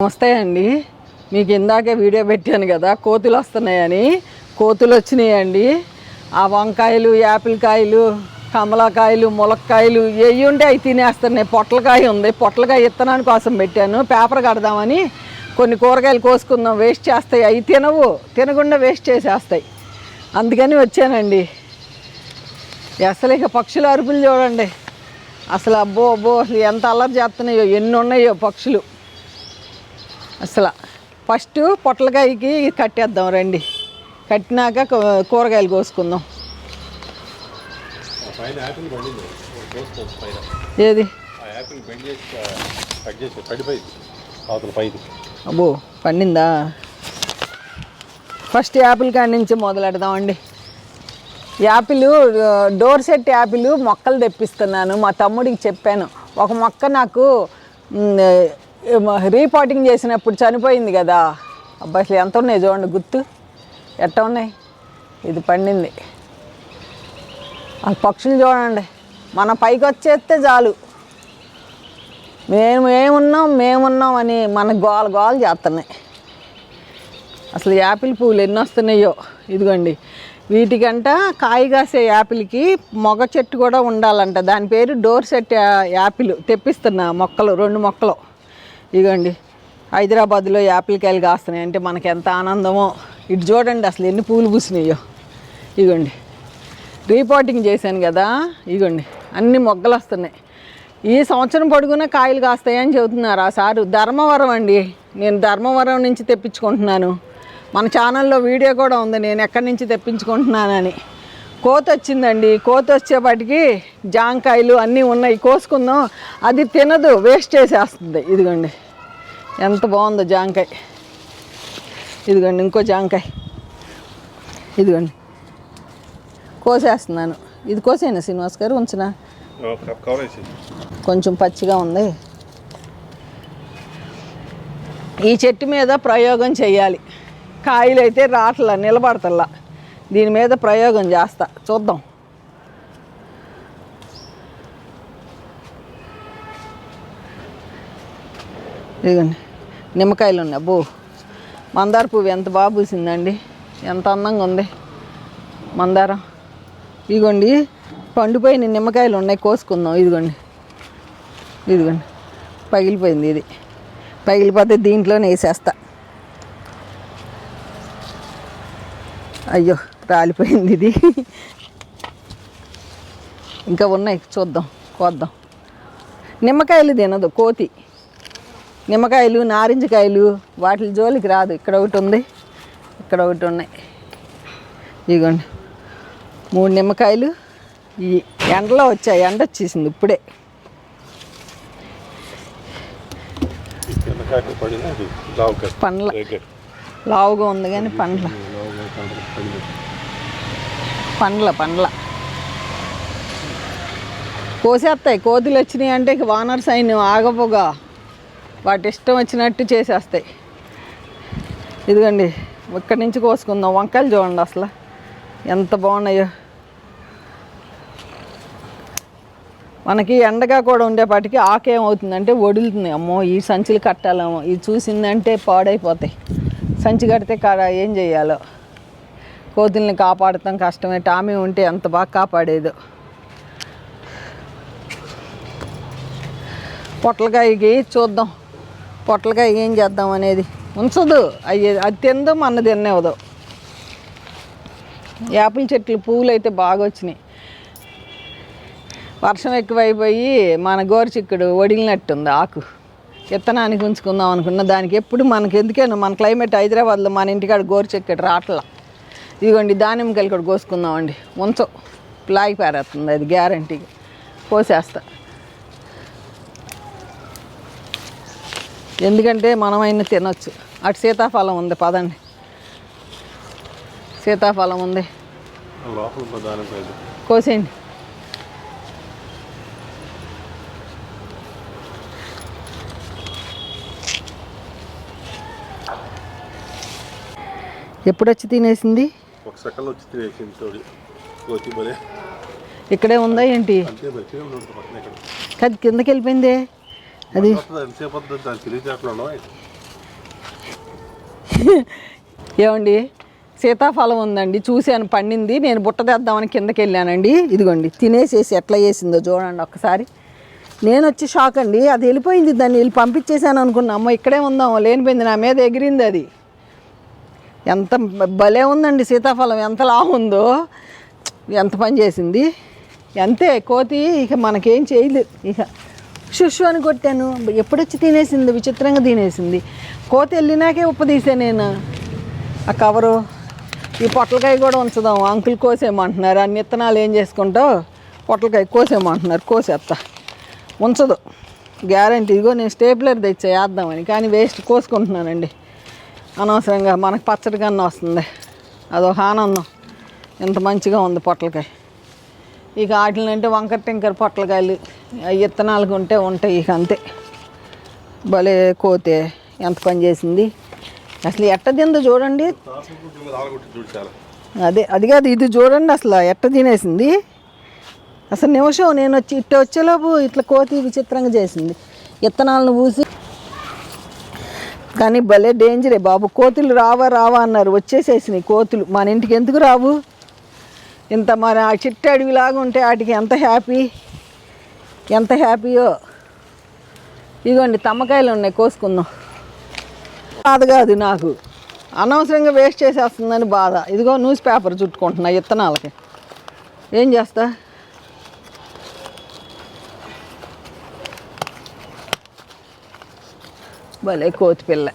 నమస్తే అండి. మీకు ఇందాకే వీడియో పెట్టాను కదా కోతులు వస్తున్నాయని. కోతులు వచ్చినాయండి. ఆ వంకాయలు, యాపిల్ కాయలు, కమలాకాయలు, ములక్కాయలు ఏవి ఉంటే అవి తినేస్తున్నాయి. పొట్లకాయ ఉంది, పొట్లకాయ విత్తనాని కోసం పెట్టాను. పేపర్ కడదామని కొన్ని కూరగాయలు కోసుకుందాం, వేస్ట్ చేస్తాయి. అవి తినకుండా వేస్ట్ చేసేస్తాయి. అందుకని వచ్చానండి. అసలు ఇక పక్షుల అరుపులు చూడండి. అసలు అబ్బో అసలు ఎంత అల్లరి చేస్తున్నాయో, ఎన్ని ఉన్నాయో పక్షులు. అసలు ఫస్ట్ పొట్లకాయకి కట్టేద్దాం రండి. కట్టినాక కూరగాయలు కోసుకుందాం. ఏది అబ్బో పండిందా? ఫస్ట్ యాపిల్ కాడి నుంచి మొదలెడదామండి. యాపిల్ డోర్ సెట్ యాపిల్ మొక్కలు తెప్పిస్తున్నాను. మా తమ్ముడికి చెప్పాను. ఒక మొక్క నాకు రీపాటింగ్ చేసినప్పుడు చనిపోయింది కదా. అబ్బాయి అసలు ఎంత ఉన్నాయి చూడండి, గుర్తు ఎట్ట ఉన్నాయి. ఇది పండింది. ఆ పక్షులు చూడండి, మన పైకి వచ్చేస్తే చాలు మేమున్నాం అని మన గోల చేస్తున్నాయి. అసలు యాపిల్ పువ్వులు ఎన్ని వస్తున్నాయో. ఇదిగోండి, వీటికంట కాయ కాసే యాపిల్కి మొగ చెట్టు కూడా ఉండాలంట. దాని పేరు డోర్ సెట్ యాపిల్. తెప్పిస్తున్నా మొక్కలు, 2 మొక్కలు. ఇదిగోండి, హైదరాబాద్లో యాపిల్ కాయలు కాస్తున్నాయి అంటే మనకి ఎంత ఆనందమో. ఇటు చూడండి అసలు ఎన్ని పూలు పూసినాయో. ఇదిగోండి, రీపోర్టింగ్ చేశాను కదా. ఇదిగోండి అన్ని మొగ్గలు వస్తున్నాయి. ఈ సంవత్సరం పొడుగున కాయలు కాస్తాయని చెబుతున్నారు ఆ సారు. ధర్మవరం అండి, నేను ధర్మవరం నుంచి తెప్పించుకుంటున్నాను. మన ఛానల్లో వీడియో కూడా ఉంది నేను ఎక్కడి నుంచి తెప్పించుకుంటున్నానని. కోత వచ్చిందండి. కోత వచ్చేపాటికి జాంకాయలు అన్నీ ఉన్నాయి, కోసుకుందాం. అది తినదు, వేస్ట్ చేసేస్తుంది. ఇదిగోండి ఎంత బాగుందో జాంకాయ. ఇదిగోండి ఇంకో జాంకాయ. ఇదిగోండి కోసేస్తున్నాను. ఇది కోసేనా శ్రీనివాస్ గారు? ఉంచిన కొంచెం పచ్చిగా ఉంది. ఈ చెట్టు మీద ప్రయోగం చేయాలి. కాయలు అయితే రాట్లా, నిలబడతల్లా. దీని మీద ప్రయోగం చేస్తా, చూద్దాం. ఇదిగోండి నిమ్మకాయలు ఉన్నాయి. అబ్బో మందార పువ్వు ఎంత బాగా పూసిందండి, ఎంత అందంగా ఉంది మందారం. ఇదిగోండి పండిపోయిన నిమ్మకాయలు ఉన్నాయి, కోసుకుందాం. ఇదిగోండి పగిలిపోయింది. ఇది పగిలిపోతే దీంట్లోనే వేసేస్తా. అయ్యో రాలిపోయింది ఇది. ఇంకా ఉన్నాయి, చూద్దాం, కోద్దాం. నిమ్మకాయలు తినదు కోతి. నిమ్మకాయలు, నారింజకాయలు వాటి జోలికి రాదు. ఇక్కడ ఒకటి ఉంది, ఇక్కడ ఒకటి ఉన్నాయి. ఇదిగోండి 3 నిమ్మకాయలు. ఈ ఎండలో వచ్చాయి, ఎండ వచ్చేసింది ఇప్పుడే. పండ్ల లావుగా ఉంది కానీ పండ్ల కోసేస్తాయి. కోతులు వచ్చినాయి అంటే వానర్ సైన్యం ఆగపోగా వాటి ఇష్టం వచ్చినట్టు చేసేస్తాయి. ఇదిగోండి ఇక్కడి నుంచి కోసుకుందాం. వంకాయలు చూడండి అసలు ఎంత బాగున్నాయో. మనకి ఎండగా కూడా ఉండేపాటికి ఆకేమవుతుందంటే వడులుతుంది. అమ్మో ఈ సంచులు కట్టాలేమో, ఇది చూసిందంటే పాడైపోతాయి. సంచి కడితే ఏం చేయాలో. కోతుల్ని కాపాడటం కష్టమే. టామీ ఉంటే ఎంత బాగా కాపాడేదో. పొట్లకాయకి చూద్దాం, పొట్లకాయ ఏం చేద్దాం అనేది. ఉంచదు, అది తిందో మన తినేవదో. యాపిల్ చెట్లు పువ్వులు అయితే బాగా వచ్చినాయి. వర్షం ఎక్కువైపోయి మన గోరుచిక్కుడు వడిలినట్టుంది ఆకు. విత్తనానికి ఉంచుకుందాం అనుకున్న దానికి ఎప్పుడు మనకి ఎందుకేనో మన క్లైమేట్ హైదరాబాద్లో మన ఇంటికాడ గోరుచిక్కుడు రాట్లా. ఇదిగోండి దానిమ్మకాయలు కూడా కోసుకుందామండి. ఉంచో లాగి పారేస్తుంది అది గ్యారంటీగా. కోసేస్తా, ఎందుకంటే మనమైనా తినొచ్చు. అటు సీతాఫలం ఉంది, పదండి. సీతాఫలం ఉంది, కోసేయండి. ఎప్పుడొచ్చి తినేసింది? ఇక్కడే ఉందా ఏంటి? కిందకి వెళ్ళిపోయిందే. అది ఏమండి సీతాఫలం ఉందండి, చూశాను పండింది. నేను బుట్ట తెద్దామని కిందకి వెళ్ళానండి. ఇదిగోండి తినేసేసి ఎట్లా చేసిందో చూడండి ఒక్కసారి. నేను వచ్చి షాక్ అండి. అది వెళ్ళిపోయింది, దాన్ని వెళ్ళి పంపించేశాను అనుకున్నా. అమ్మ ఇక్కడే ఉందాం, లేనిపోయింది, నా మీద ఎగిరింది అది. ఎంత భలే ఉందండి సీతాఫలం, ఎంత లావు ఉందో, ఎంత పని చేసింది. అంతే కోతి ఇక మనకేం చేయలేదు. ఇక షుషు అని కొట్టాను, ఎప్పుడొచ్చి తినేసింది, విచిత్రంగా తినేసింది. కోతి వెళ్ళినాకే ఉప్పు తీసా నేను ఆ కవరు. ఈ పొట్లకాయ కూడా ఉంచుదాం, అంకుల్ కోసేయమంటున్నారు. అన్ని విత్తనాలు ఏం చేసుకుంటావు, పొట్లకాయ కోసేయమంటున్నారు. కోసేస్తా, ఉంచదు గ్యారంటీ. ఇదిగో నేను స్టేప్లర్ తెచ్చా వేద్దామని, కానీ వేస్ట్ కోసుకుంటున్నానండి అనవసరంగా. మనకు పచ్చడి కన్నా వస్తుంది, అదొక ఆనందం. ఎంత మంచిగా ఉంది పొట్లకాయ. ఇక వాటిలంటే వంకర టింకర పొట్లకాయలు విత్తనాలకు ఉంటాయి. ఇక అంతే. భలే కోతే ఎంత పని చేసింది అసలు. ఎట్ట తిందో చూడండి. అది కాదు, ఇది చూడండి అసలు ఎట్ట తినేసింది. అసలు నిమిషం నేను వచ్చేలోపు ఇట్లా కోతి విచిత్రంగా చేసింది. విత్తనాలను పూసి. కానీ భలే డేంజరే బాబు. కోతులు రావా అన్నారు, వచ్చేసేసినాయి కోతులు. మన ఇంటికి ఎందుకు రావు? ఇంత మరి ఆ చిట్ట అడవిలాగా ఉంటే వాటికి ఎంత హ్యాపీయో. ఇదిగోండి తమ్మకాయలు ఉన్నాయి, కోసుకుందాం. బాధ కాదు నాకు, అనవసరంగా వేస్ట్ చేసేస్తుందని బాధ. ఇదిగో న్యూస్ పేపర్ చుట్టుకుంటున్నా విత్తనాలకి. ఏం చేస్తా? భలే కోతి పిల్ల.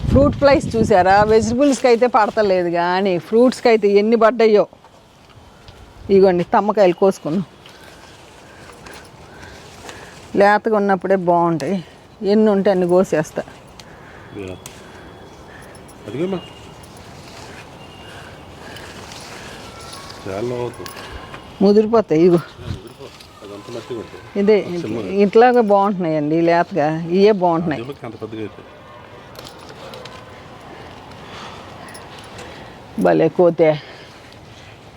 ఫ్రూట్ ఫ్లైస్ చూసారా? వెజిటబుల్స్కి అయితే పడతలేదు, కానీ ఫ్రూట్స్కి అయితే ఎన్ని పడ్డాయో. ఇదిగోండి తమ్మకాయలు కోసుకున్నాం. లేతగా ఉన్నప్పుడే బాగుంటాయి. ఎన్ని ఉంటే అన్ని కోసేస్తా. ముదిరిపోతాయి. ఇగో ఇదే ఇట్లాగా బాగుంటున్నాయండి లేతగా, ఇవే బాగుంటున్నాయి. భలే కోతే.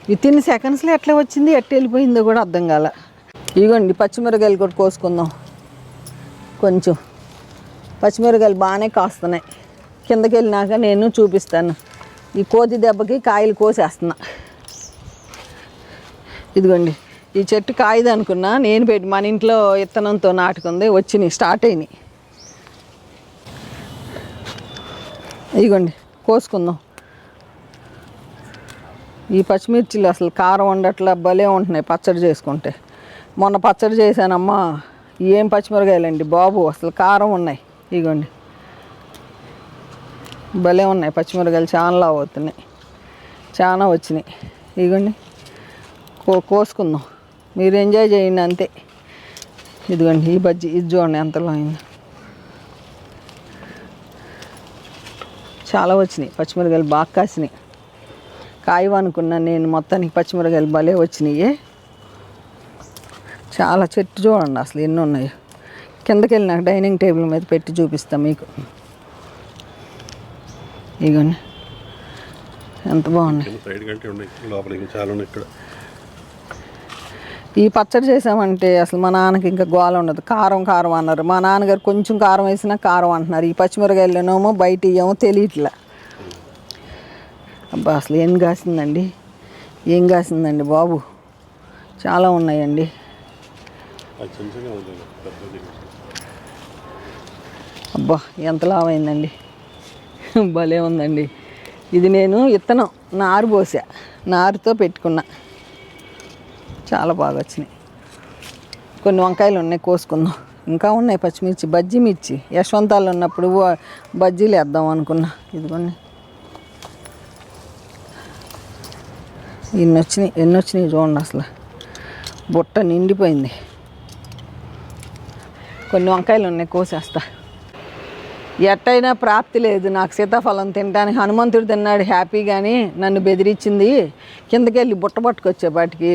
వితిన్ సెకండ్స్లో ఎట్లా వచ్చింది, ఎట్లా వెళ్ళిపోయిందో కూడా అర్థం కాల. ఇదిగోండి పచ్చిమిరకాయలు కూడా కోసుకుందాం. కొంచెం పచ్చిమిరకాయలు బాగానే కాస్తున్నాయి. కిందకి వెళ్ళినాక నేను చూపిస్తాను. ఈ కోతి దెబ్బకి కాయలు కోసేస్తున్నా. ఇదిగోండి ఈ చెట్టు కాయదు అనుకున్నా, నేను పెట్టి మన ఇంట్లో విత్తనంతో నాటుకుంది, వచ్చినాయి, స్టార్ట్ అయినాయి. ఇదిగోండి కోసుకుందాం. ఈ పచ్చిమిర్చిలు అసలు కారం ఉండట్లా, భలే ఉంటున్నాయి పచ్చడి చేసుకుంటే. మొన్న పచ్చడి చేశానమ్మా, ఏం పచ్చిమిరకాయలండి బాబు, అసలు కారం ఉన్నాయి. ఇదిగోండి భలే ఉన్నాయి పచ్చిమిరకాయలు, చాలా అవుతున్నాయి, చాలా వచ్చినాయి. ఇదిగోండి కోసుకుందాం, మీరు ఎంజాయ్ చేయండి అంతే. ఇదిగోండి ఈ బజ్జీ, ఇది చూడండి ఎంతలో అయింది. చాలా వచ్చినాయి పచ్చిమిరకాయలు, బాగా కాసినాయి. కాయవనుకున్నాను నేను, మొత్తానికి పచ్చిమిరకాయలు భలే వచ్చినాయి. చాలా చెట్టు చూడండి అసలు ఎన్ని ఉన్నాయి. కిందకి వెళ్ళి నాకు డైనింగ్ టేబుల్ మీద పెట్టి చూపిస్తాను మీకు. ఇగోండి ఎంత బాగున్నాయి. ఈ పచ్చడి చేసామంటే అసలు మా నాన్నకి ఇంకా గోల ఉండదు. కారం కారం అన్నారు. మా నాన్నగారు కొంచెం కారం వేసినా కారం అంటున్నారు. ఈ పచ్చిమిరకాయలనేమో బయట ఏమో తెలియట్లే. అబ్బా అసలు ఏం కాసిందండి బాబు, చాలా ఉన్నాయండి. అబ్బా ఎంత లావైందండి, భలే ఉందండి. ఇది నేను విత్తనం నారు పోసా, నారుతో పెట్టుకున్నా. చాలా బాగా వచ్చినాయి. కొన్ని వంకాయలు ఉన్నాయి, కోసుకుందాం. ఇంకా ఉన్నాయి పచ్చిమిర్చి, బజ్జీ మిర్చి. యశ్వంతాలు ఉన్నప్పుడు బజ్జీలు వేద్దాం అనుకున్నా. ఇదిగోండి ఎన్ని వచ్చినాయి చూడండి, అసలు బుట్ట నిండిపోయింది. కొన్ని వంకాయలు ఉన్నాయి, కోసేస్తా. ఎట్టయినా ప్రాప్తి లేదు నాకు సీతాఫలం తినడానికి. హనుమంతుడు తిన్నాడు హ్యాపీ, కానీ నన్ను బెదిరించింది. కిందకి వెళ్ళి బుట్ట పట్టుకొచ్చేపాటికి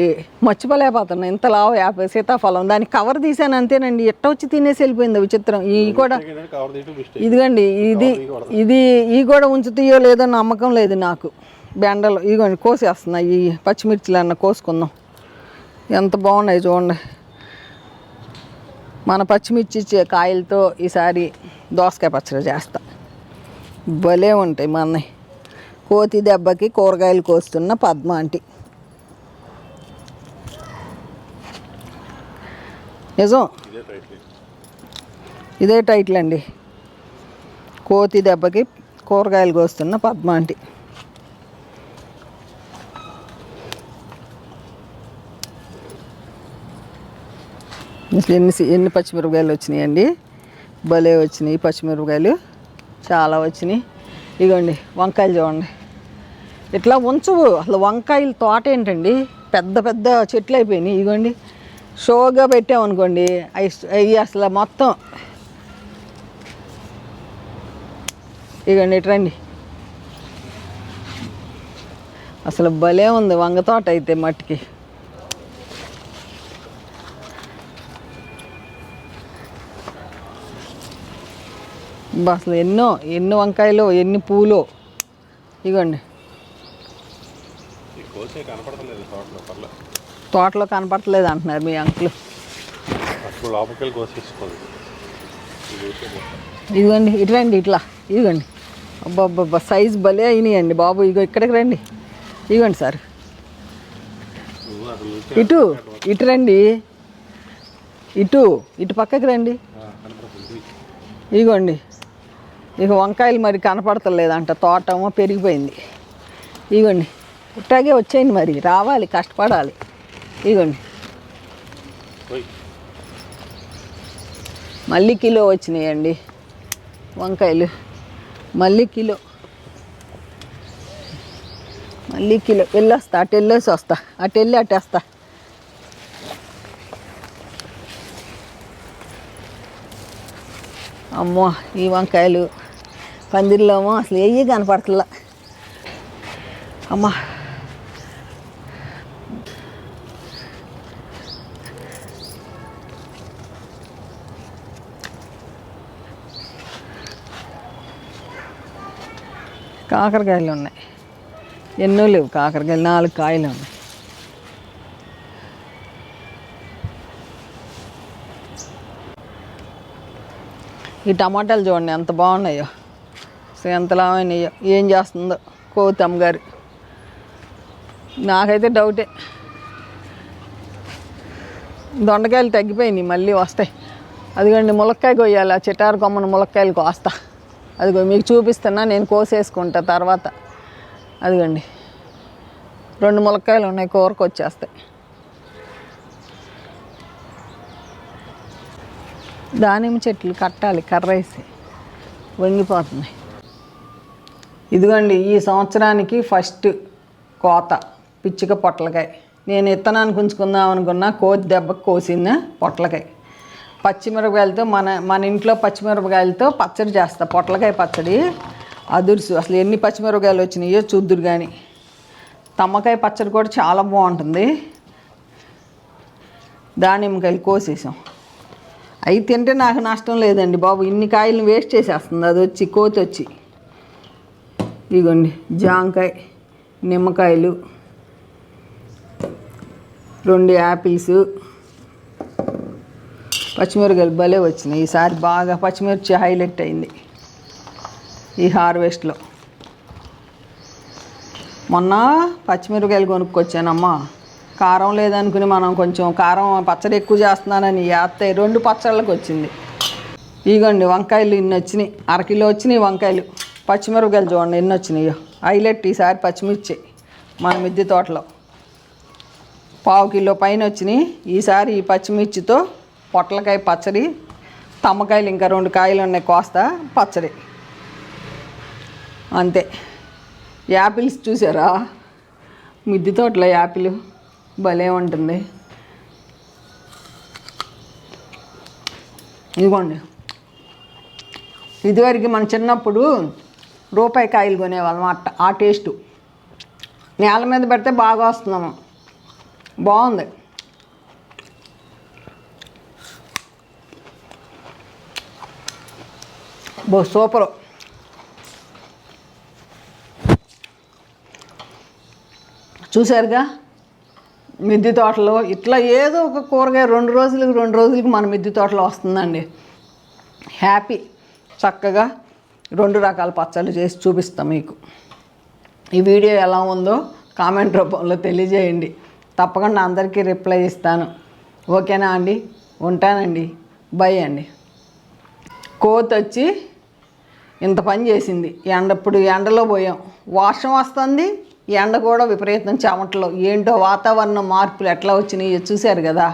మర్చిపోలేకపోతున్నా. ఇంత లావు సీతాఫలం, దానికి కవర్ తీసాను అంతేనండి. ఎట్ట వచ్చి తినేసి వెళ్ళిపోయింది విచిత్రం. ఈ కూడా ఇదిగోండి, ఈ కూడా ఉంచుతాయో లేదో నమ్మకం లేదు నాకు. బెండలు ఇదిగోండి కోసేస్తున్నాయి. ఈ పచ్చిమిర్చిలు అన్న కోసుకుందాం. ఎంత బాగున్నాయి చూడండి. మన పచ్చిమిర్చి కాయలతో ఈసారి దోసకాయ పచ్చడి చేస్తా. భలే ఉంటాయి మన కోతి దెబ్బకి కూరగాయలు కోస్తున్న పద్మ ఆంటీ. నిజం, ఇదే టైటిల్ అండి. కోతి దెబ్బకి కూరగాయలు కోస్తున్న పద్మ ఆంటీ. ఎన్ని పచ్చిమిరపకాయలు వచ్చినాయండి, భలే వచ్చినాయి పచ్చిమిరపకాయలు, చాలా వచ్చినాయి. ఇగోండి వంకాయలు చూడండి, ఇట్లా ఉంచవు అసలు. వంకాయల తోట ఏంటండి, పెద్ద పెద్ద చెట్లు అయిపోయినాయి. ఇగోండి షోగా పెట్టామనుకోండి అవి అసలు మొత్తం. ఇగోండి ఇట్రండి, అసలు భలే ఉంది వంగ తోట అయితే మట్టికి. అసలు ఎన్ని వంకాయలు, ఎన్ని పూలు. ఇగోండి తోటలో కనపడతలేదు అంటున్నారు మీ అంకులు. ఇదిగోండి ఇటురండి, ఇట్లా ఇదిగోండి. అబ్బాబ్బా సైజు భలే అయినాయండి బాబు. ఇగో ఇక్కడికి రండి, ఇదిగోండి సార్, ఇటు రండి, ఇటు పక్కకి రండి. ఇదిగోండి ఇక వంకాయలు మరి కనపడతలేదంట, తోటమో పెరిగిపోయింది. ఇదిగోండి ఇట్టాగే వచ్చేయండి, మరి రావాలి, కష్టపడాలి. ఇదిగోండి మళ్ళీ కిలో వచ్చినాయండి వంకాయలు, మళ్ళీ కిలో వెళ్ళొస్తా, అటు వెళ్ళేసి వస్తా, అటు వెళ్ళి అట్టేస్తా. అమ్మో ఈ వంకాయలు పందిరిలోమో అసలు ఏవి కనపడతలా. అమ్మా కాకరకాయలు ఉన్నాయి, ఎన్నో లేవు కాకరకాయలు, 4 కాయలు ఉన్నాయి. ఈ టమాటాలు చూడండి ఎంత బాగున్నాయో, అసలు ఎంత లావైనాయో. ఏం చేస్తుందో కోతి అమ్మగారు, నాకైతే డౌటే. దొండకాయలు తగ్గిపోయినాయి, మళ్ళీ వస్తాయి. అదిగోండి ములక్కాయ కొయ్యాలి, చిటారు కొమ్మను ములక్కాయలు కోస్తా. అదిగో మీకు చూపిస్తున్నా, నేను కోసేసుకుంటా తర్వాత. అదిగోండి 2 ములక్కాయలు ఉన్నాయి, కూరకు వచ్చేస్తాయి. దానిమ్మ చెట్లు కట్టాలి, కర్రేసి వంగిపోతున్నాయి. ఇదిగోండి ఈ సంవత్సరానికి ఫస్ట్ కోత పిచ్చిక పొట్లకాయ. నేను ఇత్తనానికి ఉంచుకుందాం అనుకున్నా, కోతి దెబ్బకు కోసిన పొట్లకాయ. పచ్చిమిరపకాయలతో మన ఇంట్లో పచ్చిమిరపకాయలతో పచ్చడి చేస్తా, పొట్లకాయ పచ్చడి అదుర్సు. అసలు ఎన్ని పచ్చిమిరపకాయలు వచ్చినాయో చూద్దురు కానీ. తమ్మకాయ పచ్చడి కూడా చాలా బాగుంటుంది. దానిమ్మకాయలు కోసేసాం, అవి తింటే నాకు నష్టం లేదండి బాబు. ఇన్ని కాయలను వేస్ట్ చేసేస్తుంది అది వచ్చి, కోతి వచ్చి. ఇదిగోండి జాంకాయ, నిమ్మకాయలు, 2 యాపిల్స్, పచ్చిమిరపకాయలు భలే వచ్చినాయి. ఈసారి బాగా పచ్చిమిర్చి హైలైట్ అయింది ఈ హార్వెస్ట్లో. మొన్న పచ్చిమిరపకాయలు కొనుక్కొచ్చానమ్మా, కారం లేదనుకుని మనం కొంచెం కారం పచ్చడి ఎక్కువ చేస్తున్నానని వేస్తాయి, 2 పచ్చళ్ళకి వచ్చింది. ఇగోండి వంకాయలు ఇన్ని వచ్చినాయి, 1/2 కిలో వచ్చినాయి వంకాయలు. పచ్చిమిరపకాయలు చూడండి ఎన్ని వచ్చినాయో, హైలైట్ ఈసారి పచ్చిమిర్చి మన మిద్దె తోటలో. 1/2 కిలో పైన వచ్చినాయి. ఈసారి ఈ పచ్చిమిర్చితో పొట్లకాయ పచ్చడి, తమ్మకాయలు ఇంకా 2 కాయలు ఉన్నాయి కోస్తా, పచ్చడి అంతే. యాపిల్స్ చూసారా, మిద్దె తోటలో యాపిల్ భలే ఉంటుంది. ఇదిగోండి ఇదివరకు మన చిన్నప్పుడు రూపాయి కాయలు కొనేవాళ్ళం, ఆ టేస్టు. నేల మీద పెడితే బాగా వస్తున్నాము, బాగుంది. సూపరు. చూసారుగా మిద్దె తోటలో ఇట్లా ఏదో ఒక కూరగాయ 2 రోజులకి మన మిద్దె తోటలో వస్తుందండి. హ్యాపీ. చక్కగా 2 రకాల పచ్చళ్ళు చేసి చూపిస్తాం మీకు. ఈ వీడియో ఎలా ఉందో కామెంట్ రూపంలో తెలియజేయండి. తప్పకుండా అందరికీ రిప్లై ఇస్తాను. ఓకేనా అండి? ఉంటానండి. బై అండి. కోతి వచ్చి ఇంత పని చేసింది. ఇప్పుడు ఎండలో పోయాం, వర్షం వస్తుంది, ఎండ కూడా విపరీతం చెమటలో. ఏంటో వాతావరణ మార్పులు ఎట్లా వచ్చినాయో చూశారు కదా.